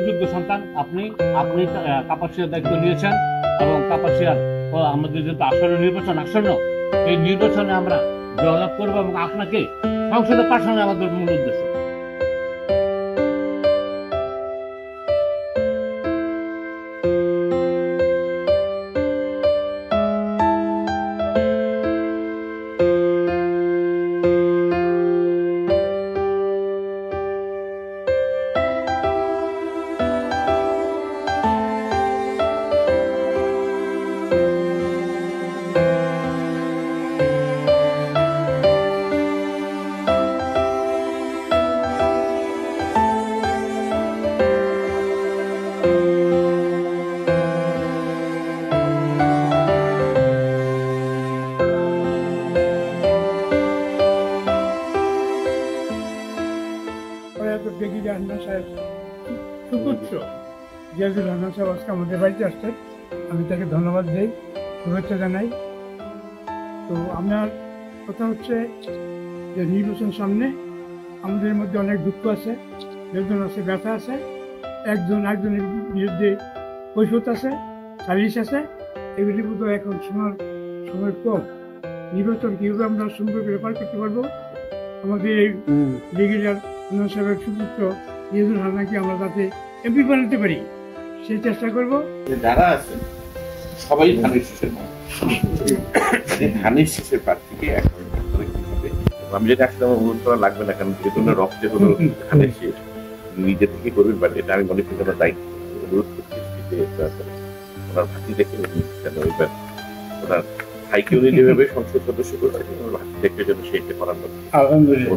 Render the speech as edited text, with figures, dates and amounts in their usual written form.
সুযোগ্য সন্তান আপনি আপনি কাপাসিয়ার দায়িত্ব নিয়েছেন এবং কাপাসিয়ার আমাদের যেহেতু আসন্ন নির্বাচন আসন্ন, এই নির্বাচনে আমরা জয়লাভ করবো এবং আপনাকে সংসদে পাঠানো আমাদের মূল উদ্দেশ্য। সুপুত্র জিয়াদুর রহমান সাহেব আজকে আমাদের বাড়িতে আসছেন, আমি তাকে ধন্যবাদ দিই, শুভেচ্ছা জানাই। তো আমার কথা হচ্ছে যে নির্বাচন সামনে, আমাদের মধ্যে অনেক দুঃখ আছে, বেদনা আছে, ব্যথা আছে, একজনের বিরুদ্ধে কৈফিয়ত আছে, সালিশ আছে, এগুলির মতো এখন সময় কম। নির্বাচন কীভাবে আমরা সুন্দর করে পার করতে পারবো, আমাদের এই ব্রিগেডিয়ার রহমান সাহেবের সুপুত্র জিয়াদুর রহমানকে আমরা যাতে এমপি বানাতে পারি সেই চেষ্টা করবো। যারা আছেন সবাই ধানের শীষের ধানের শীষের প্রার্থীকে এখন কিভাবে, আমি যেটা আসলে আমার অনুরোধ করা লাগবে না, কারণ যেহেতু রক্তে হলো ধানের শীষ নিজে থেকে করবেন, বাট এটা আমি মনে করি আমার দায়িত্ব অনুরোধ করছি ওনার ভাতি দেখে যেন এবার ওনার ভাইকে উনি যেভাবে সংসদ সদস্য করছেন ওনার ভাতি দেখে যেন সেইটা করার আলহামদুলিল্লাহ।